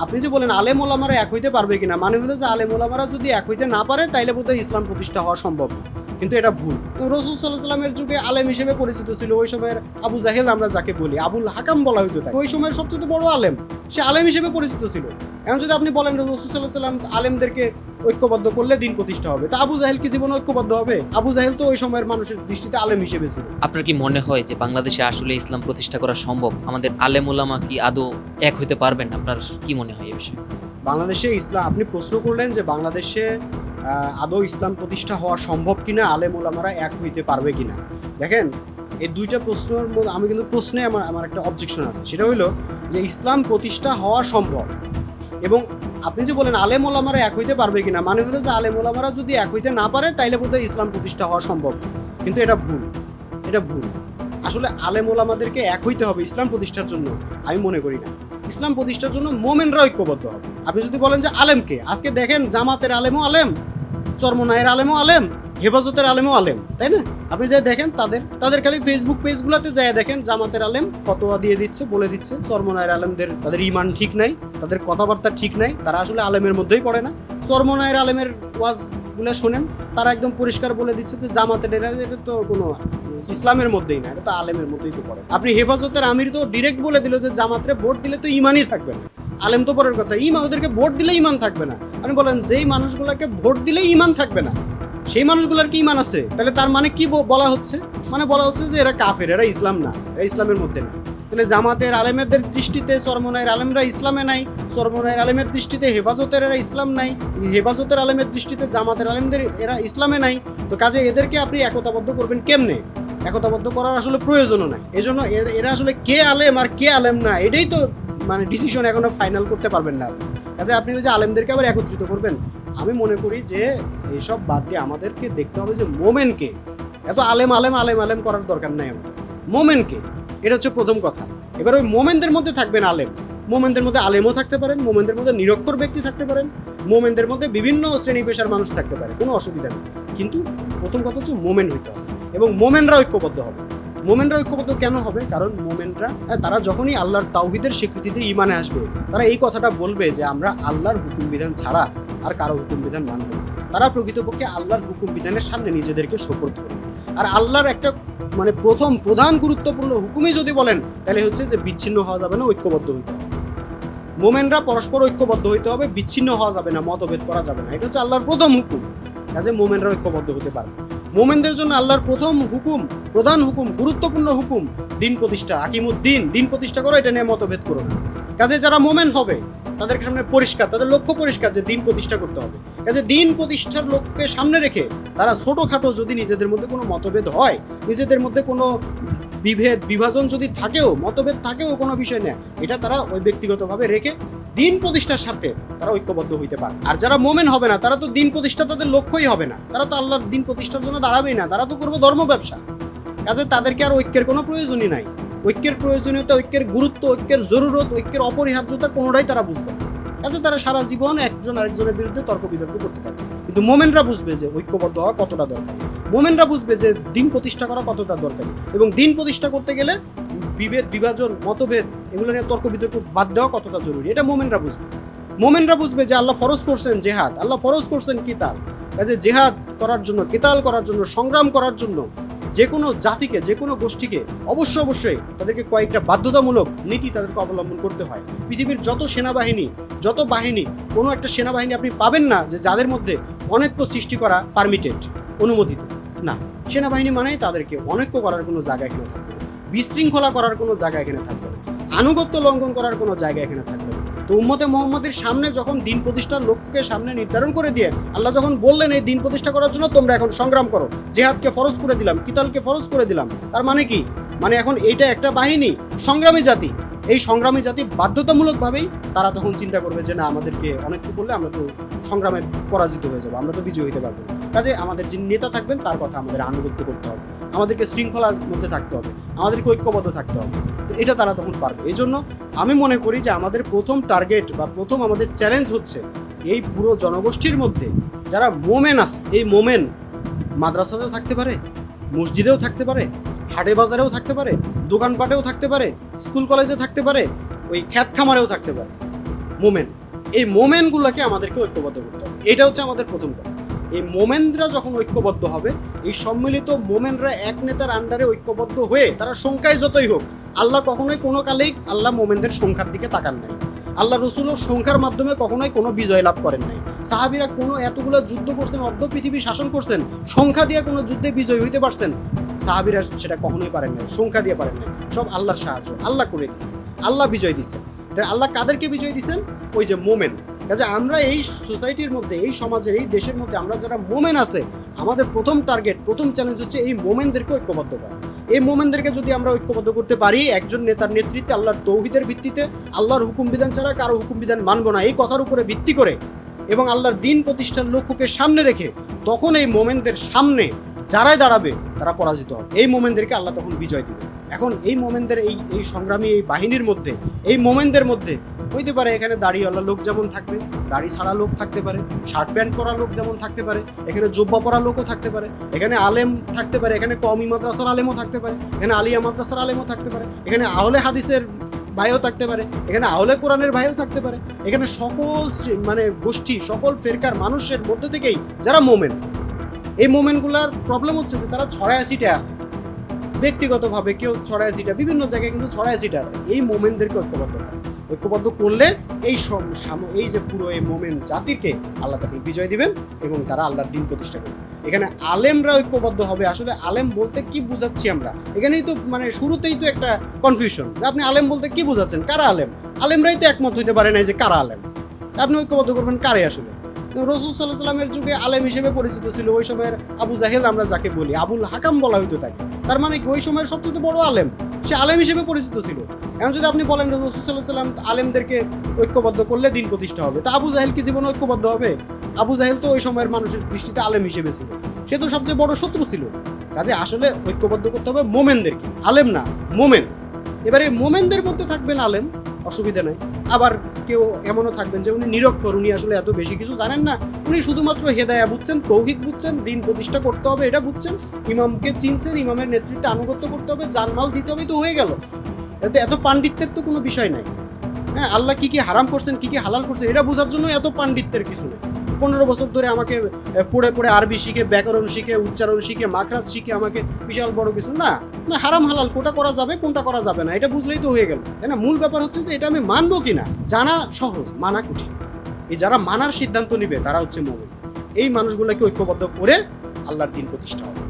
আপনি যে বলেন আলেম ওলামারা এক হইতে পারবে কিনা, মানে হলো যে আলেম ওলামারা যদি এক হইতে না পারে তাইলে বোধহয় ইসলাম প্রতিষ্ঠা হওয়া সম্ভব না। কিন্তু এটা ভুল। রাসূল সাল্লাল্লাহু আলাইহি সাল্লামের যুগে আলেম হিসেবে পরিচিত ছিল ওই সময়ের আবু জাহেল, আমরা যাকে বলি আবুল হাকাম বলা হইতো তাকে, ওই সময়ের সবচেয়ে বড় আলেম, সে আলেম হিসেবে পরিচিত ছিল। এখন যদি আপনি বলেন রাসূল সাল্লাল্লাহু আলাইহি সাল্লাম আলেমদেরকে ঐক্যবদ্ধ করলে দিন প্রতিষ্ঠা হবে, তা আবু জাহেল কি জীবনে ঐক্যবদ্ধ হবে? আবু জাহেল তো ওই সময়ের মানুষের দৃষ্টিতে আলেম হিসেবে ছিল। আপনার কি মনে হয় যে বাংলাদেশে আসলে ইসলাম প্রতিষ্ঠা করা সম্ভব? আমাদের আলেম ওলামা কি আদৌ এক হইতে পারবেন? আপনার কি মনে হয় এই বিষয়ে? বাংলাদেশে ইসলাম, আপনি প্রশ্ন করলেন যে বাংলাদেশে আদৌ ইসলাম প্রতিষ্ঠা হওয়া সম্ভব কিনা, আলেম ওলামারা এক হইতে পারবে কিনা। দেখেন, এই দুইটা প্রশ্নের মধ্যে আমি কিন্তু প্রশ্নে আমার একটা অবজেকশন আছে, সেটা হলো যে ইসলাম প্রতিষ্ঠা হওয়া সম্ভব, এবং আপনি যে বলেন আলেম ওলামারা এক হইতে পারবে কিনা, মানে হলো যে আলেম ওলামারা যদি এক হইতে না পারে তাইলে বোধহয় ইসলাম প্রতিষ্ঠা হওয়া সম্ভব। কিন্তু এটা ভুল, এটা ভুল। আসলে আলেম ওলামাদেরকে এক হইতে হবে ইসলাম প্রতিষ্ঠার জন্য, আমি মনে করি না। ইসলাম প্রতিষ্ঠার জন্য মোমেনরা ঐক্যবদ্ধ হবে। আপনি যদি বলেন যে আলেমকে, আজকে দেখেন জামাতের আলেমও আলেম, চরমনায়ের আলেমও আলেম, হেফাজতের আলেমও আলেম, তাই না? আপনি যাই দেখেন তাদের খালি ফেসবুক পেজগুলোতে যাই দেখেন জামাতের আলেম ফতোয়া দিয়ে দিচ্ছে, বলে দিচ্ছে চরমনায়ের আলেমদের তাদের ইমান ঠিক নাই, তাদের কথাবার্তা ঠিক নাই, তারা আসলে আলেমের মধ্যেই পড়ে না। চরমনায়ের আলেমের ওয়াজগুলো শোনেন, তারা একদম পরিষ্কার বলে দিচ্ছে যে জামাতের এটা তো কোনো ইসলামের মধ্যেই না, এটা তো আলেমের মধ্যেই তো পড়ে। আপনি হেফাজতের আমির তো ডিরেক্ট বলে দিল যে জামাতরে ভোট দিলে তো ইমানই থাকবে না। আলেম তো পরের কথা, ওদেরকে ভোট দিলে ইমান থাকবে না। আপনি বলেন যেই মানুষগুলোকে ভোট দিলে ইমান থাকবে না, সেই মানুষগুলোর কি ইমান আছে? তাহলে তার মানে কি বলা হচ্ছে? মানে বলা হচ্ছে যে এরা কাফের, এরা ইসলাম না, এরা ইসলামের মধ্যে না। তাহলে জামাতের আলেমেদের দৃষ্টিতে চরমনায়ের আলেমরা ইসলামে নাই, চরমনায়ের আলেমের দৃষ্টিতে হেফাজতের এরা ইসলাম নাই, হেফাজতের আলেমের দৃষ্টিতে জামাতের আলেমদের এরা ইসলামে নাই। তো কাজে এদেরকে আপনি একতাবদ্ধ করবেন কেমনে? একতাবদ্ধ করার আসলে প্রয়োজনও নাই। এজন্য এরা আসলে কে আলেম আর কে আলেম না, এটাই তো মানে ডিসিশন এখনো ফাইনাল করতে পারবেন না। কাজে আপনি ওই যে আলেমদেরকে আবার একত্রিত করবেন, আমি মনে করি যে এইসব বাদ দিয়ে আমাদেরকে দেখতে হবে যে মোমেনকে। এত আলেম আলেম আলেম আলেম করার দরকার নাই আমাদের, মোমেনকে। এটা হচ্ছে প্রথম কথা। এবার ওই মোমেনদের মধ্যে থাকবেন আলেম, মোমেনদের মধ্যে আলেমও থাকতে পারেন, মোমেনদের মধ্যে নিরক্ষর ব্যক্তি থাকতে পারেন, মোমেনদের মধ্যে বিভিন্ন শ্রেণী পেশার মানুষ থাকতে পারে, কোনো অসুবিধা নেই। কিন্তু প্রথম কথা হচ্ছে মোমেন হইতে হবে, এবং মোমেনরা ঐক্যবদ্ধ হবে। মোমেনরা ঐক্যবদ্ধ কেন হবে? কারণ মোমেনরা তারা যখনই আল্লাহর তাওহীদের স্বীকৃতিতে ঈমানে আসবে, তারা এই কথাটা বলবে যে আমরা আল্লাহর হুকুম বিধান ছাড়া আর কারো হুকুম বিধান মানব না। তারা প্রকৃতপক্ষে আল্লাহর হুকুম বিধানের সামনে নিজেদেরকে সোপর্দ করবে। আর আল্লাহর একটা মানে প্রধান গুরুত্বপূর্ণ হুকুমই যদি বলেন, তাহলে হচ্ছে যে বিচ্ছিন্ন হওয়া যাবে না, ঐক্যবদ্ধ হইতে হবে। মোমেনরা পরস্পর ঐক্যবদ্ধ হইতে হবে, বিচ্ছিন্ন হওয়া যাবে না, মতভেদ করা যাবে না। এটা হচ্ছে আল্লাহর প্রথম হুকুম। কাজে মোমেনরা ঐক্যবদ্ধ হতে পারবে। মোমেনদের জন্য আল্লাহর প্রথম হুকুম, প্রধান হুকুম, গুরুত্বপূর্ণ হুকুম দিন প্রতিষ্ঠা, আকিমুদ্দিন, দিন প্রতিষ্ঠা করো, এটা নিয়ে মতভেদ করো না। কাজে যারা মোমেন হবে তাদের সামনে পরিষ্কার, তাদের লক্ষ্য পরিষ্কার যে দিন প্রতিষ্ঠা করতে হবে। কাজে দিন প্রতিষ্ঠার লক্ষ্যকে সামনে রেখে তারা ছোটখাটো যদি নিজেদের মধ্যে কোনো মতভেদ হয়, নিজেদের মধ্যে কোনো বিভাজন যদি থাকেও, মতভেদ থাকেও, কোনো বিষয় নেই, এটা তারা ওই ব্যক্তিগতভাবে রেখে দিন প্রতিষ্ঠার স্বার্থে তারা ঐক্যবদ্ধ হইতে পারে। আর যারা মোমেন হবে না, তারা তো দিন প্রতিষ্ঠা তাদের লক্ষ্যই হবে না, তারা তো আল্লাহর দিন প্রতিষ্ঠার জন্য দাঁড়াবেই না, তারা তো করবে ধর্ম ব্যবসা। কাজে তাদেরকে আর ঐক্যের কোনো প্রয়োজনই নাই। ঐক্যের প্রয়োজনীয়তা, ঐক্যের গুরুত্ব, ঐক্যের জরুরত, ঐক্যের অপরিহার্যতা কোনোটাই তারা বুঝবে না। কাজে তারা সারা জীবন একজন আরেকজনের বিরুদ্ধে তর্ক বিতর্ক করতে থাকবে। কিন্তু মোমেনরা বুঝবে যে ঐক্যবদ্ধ হওয়া কতটা দরকারি, মোমেনরা বুঝবে যে দিন প্রতিষ্ঠা করা কতটা দরকারি, এবং দিন প্রতিষ্ঠা করতে গেলে বিভেদ, বিভাজন, মতভেদ এগুলো নিয়ে তর্ক বিতর্ক বাদ দেওয়া কতটা জরুরি, এটা মোমেনরা বুঝবে। মোমেনরা বুঝবে যে আল্লাহ ফরজ করছেন জেহাদ, আল্লাহ ফরজ করছেন কিতাল। কাজে জেহাদ করার জন্য, কিতাল করার জন্য, সংগ্রাম করার জন্য যে কোনো জাতিকে, যে কোনো গোষ্ঠীকে অবশ্যই তাদেরকে কয়েকটা বাধ্যতামূলক নীতি তাদেরকে অবলম্বন করতে হয়। পৃথিবীর যত সেনাবাহিনী, যত বাহিনী, কোনো একটা সেনাবাহিনী আপনি পাবেন না যে যাদের মধ্যে অনৈক্য সৃষ্টি করা পারমিটেড, অনুমোদিত না। সেনাবাহিনী মানেই তাদেরকে অনৈক্য করার কোনো জায়গা এখানে থাকবে না, বিশৃঙ্খলা করার কোনো জায়গা এখানে থাকবে না, আনুগত্য লঙ্ঘন করার কোনো জায়গা এখানে থাকবে না। তো উম্মতে মুহাম্মাদের সামনে যখন দিন প্রতিষ্ঠার লক্ষ্যকে সামনে নির্ধারণ করে দিয়ে আল্লাহ যখন বললেন এই দিন প্রতিষ্ঠা করার জন্য তোমরা এখন সংগ্রাম করো, জেহাদকে ফরজ করে দিলাম, কিতালকে ফরজ করে দিলাম, তার মানে কি? মানে এখন এইটা একটা বাহিনী, সংগ্রামী জাতি। এই সংগ্রামী জাতি বাধ্যতামূলকভাবেই তারা তখন চিন্তা করবে যে না, আমাদেরকে অনেক কিছু করলে আমরা তো সংগ্রামে পরাজিত হয়ে যাবো, আমরা তো বিজয়ী হতে পারবো না। কাজে আমাদের যিনি নেতা থাকবেন তার কথা আমাদের আনুগত্য করতে হবে, আমাদেরকে শৃঙ্খলার মধ্যে থাকতে হবে, আমাদেরকে ঐক্যবদ্ধ থাকতে হবে। তো এটা তারা তখন পারবে। এই জন্য আমি মনে করি যে আমাদের প্রথম টার্গেট বা প্রথম আমাদের চ্যালেঞ্জ হচ্ছে এই পুরো জনগোষ্ঠীর মধ্যে যারা মোমেন আছে, এই মোমেন মাদ্রাসাতেও থাকতে পারে, মসজিদেও থাকতে পারে, হাটে বাজারেও থাকতে পারে, দোকানপাটেও থাকতে পারে, স্কুল কলেজে থাকতে পারে, ওই খ্যাত খামারেও থাকতে পারে। মোমেন, এই মোমেনগুলোকে আমাদেরকে ঐক্যবদ্ধ করতে হবে। এটা হচ্ছে আমাদের প্রথম কথা। এই মোমেনরা যখন ঐক্যবদ্ধ হবে, এই সম্মিলিত মোমেনরা এক নেতার আন্ডারে ঐক্যবদ্ধ হয়ে তারা সংখ্যায় যতই হোক, আল্লাহ কখনোই কোনো কালেই আল্লাহ মোমেনদের সংখ্যার দিকে তাকান নাই। আল্লাহ রসুলও সংখ্যার মাধ্যমে কখনোই কোনো বিজয় লাভ করেন নাই। সাহাবীরা কোনো এতগুলো যুদ্ধ করছেন, অর্ধ পৃথিবী শাসন করছেন, সংখ্যা দিয়ে কোনো যুদ্ধে বিজয় হইতে পারছেন? সাহাবীরা সেটা কখনোই পারেন নাই, সংখ্যা দিয়ে পারেন নাই। সব আল্লাহর সাহায্য, আল্লাহ করে দিছে, আল্লাহ বিজয় দিছে। তাই আল্লাহ কাদেরকে বিজয় দিছেন? ওই যে মোমেন। কাজে আমরা এই সোসাইটির মধ্যে, এই সমাজের, এই দেশের মধ্যে আমরা যারা মোমেন আছে, আমাদের প্রথম টার্গেট, প্রথম চ্যালেঞ্জ হচ্ছে এই মোমেনদেরকে ঐক্যবদ্ধ করা। এই মোমেনদেরকে যদি আমরা ঐক্যবদ্ধ করতে পারি, একজন নেতার নেতৃত্বে, আল্লাহর তৌহিদের ভিত্তিতে, আল্লাহর হুকুম বিধান ছাড়া কারো হুকুম বিধান মানব না, এই কথার উপরে ভিত্তি করে এবং আল্লাহর দিন প্রতিষ্ঠার লক্ষ্যকে সামনে রেখে, তখন এই মোমেনদের সামনে যারাই দাঁড়াবে তারা পরাজিত হবে। এই মোমেনদেরকে আল্লাহ তখন বিজয় দিবে। এখন এই মোমেনদের এই সংগ্রামী এই বাহিনীর মধ্যে, এই মোমেনদের মধ্যে হইতে পারে এখানে দাড়িওয়ালা লোক যেমন থাকবে, দাড়ি ছাড়া লোক থাকতে পারে, শার্ট প্যান্ট পরা লোক যেমন থাকতে পারে, এখানে জুব্বা পরা লোকও থাকতে পারে, এখানে আলেম থাকতে পারে, এখানে কওমি মাদ্রাসার আলেমও থাকতে পারে, এখানে আলিয়া মাদ্রাসার আলেমও থাকতে পারে, এখানে আহলে হাদিসের ভাইও থাকতে পারে, এখানে আহলে কোরআনের ভাইও থাকতে পারে। এখানে সকল মানে গোষ্ঠী, সকল ফেরকার মানুষের মধ্যে থেকেই যারা মোমেন, এই মোমেনগুলার প্রবলেম হচ্ছে যে তারা ছড়ায় ছিটে আছে, ব্যক্তিগতভাবে কেউ ছড়ায় ছিটে, বিভিন্ন জায়গায় কিন্তু ছড়ায় ছিটে আছে। এই মোমেনদেরকে ঐক্যবদ্ধ করে, ঐক্যবদ্ধ করলে এই যে পুরো এই মোমেন জাতিকে আল্লাহ তখন বিজয় দিবেন এবং তারা আল্লাহর দিন প্রতিষ্ঠা করবে। এখানে আলেমরা ঐক্যবদ্ধ হবে। আসলে আলেম বলতে কি বুঝাচ্ছি আমরা? এখানেই তো মানে শুরুতেই তো একটা কনফিউশন, আপনি আলেম বলতে কি বুঝাচ্ছেন, কারা আলেম? আলেমরাই তো একমত হইতে পারে না যে কারা আলেম। আপনি ঐক্যবদ্ধ করবেন কারে? আসলে রাসূল সাল্লাল্লাহু আলাইহি ওয়াসাল্লামের যুগে আলেম হিসেবে পরিচিত ছিল ওই সময়ের আবু জাহেল, আমরা যাকে বলি আবুল হাকাম বলা হইতো তাকে। তার মানে কি ওই সময়ের সবচেয়ে বড় আলেম, সে আলেম হিসেবে পরিচিত ছিল। এখন যদি আপনি বলেন রাসূল সাল্লাল্লাহু আলাইহি ওয়াসাল্লাম আলেমদেরকে ঐক্যবদ্ধ করলে দিন প্রতিষ্ঠা হবে, তা আবু জাহেল কি জীবনে ঐক্যবদ্ধ হবে? আবু জাহেল তো ওই সময়ের মানুষের দৃষ্টিতে আলেম হিসেবে ছিল, সে তো সবচেয়ে বড় শত্রু ছিল। কাজে আসলে ঐক্যবদ্ধ করতে হবে মোমেনদেরকে, আলেম না, মোমেন। এবারে মোমেনদের মধ্যে থাকবেন আলেম, অসুবিধা নাই। আবার কেউ এমনও থাকবেন যে উনি নিরক্ষর, উনি আসলে এত বেশি কিছু জানেন না, উনি শুধুমাত্র হেদায়া বুঝছেন, তৌহিদ বুঝছেন, দিন প্রতিষ্ঠা করতে হবে এটা বুঝছেন, ইমামকে চিনছেন, ইমামের নেতৃত্বে আনুগত্য করতে হবে, জানমাল দিতে হবে, তো হয়ে গেল। এত পাণ্ডিত্যের তো কোনো বিষয় নাই। হ্যাঁ, আল্লাহ কি কি হারাম করছেন, কি কি হালাল করছেন, এটা বোঝার জন্য এত পাণ্ডিত্যের কিছু নেই। 15 বছর ধরে আমাকে পড়ে পড়ে আরবি শিখে, ব্যাকরণ শিখে, উচ্চারণ শিখে, মাখরাজ শিখে আমাকে বিশাল বড় কিছু না। হারাম হালাল কোনটা করা যাবে, কোনটা করা যাবে না, এটা বুঝলেই তো হয়ে গেল, তাই না? মূল ব্যাপার হচ্ছে যে এটা আমি মানবো কিনা। জানা সহজ, মানা কঠিন। এই যারা মানার সিদ্ধান্ত নিবে তারা হচ্ছে মুমিন। এই মানুষগুলোকে ঐক্যবদ্ধ করে আল্লাহর দিন প্রতিষ্ঠা হবে।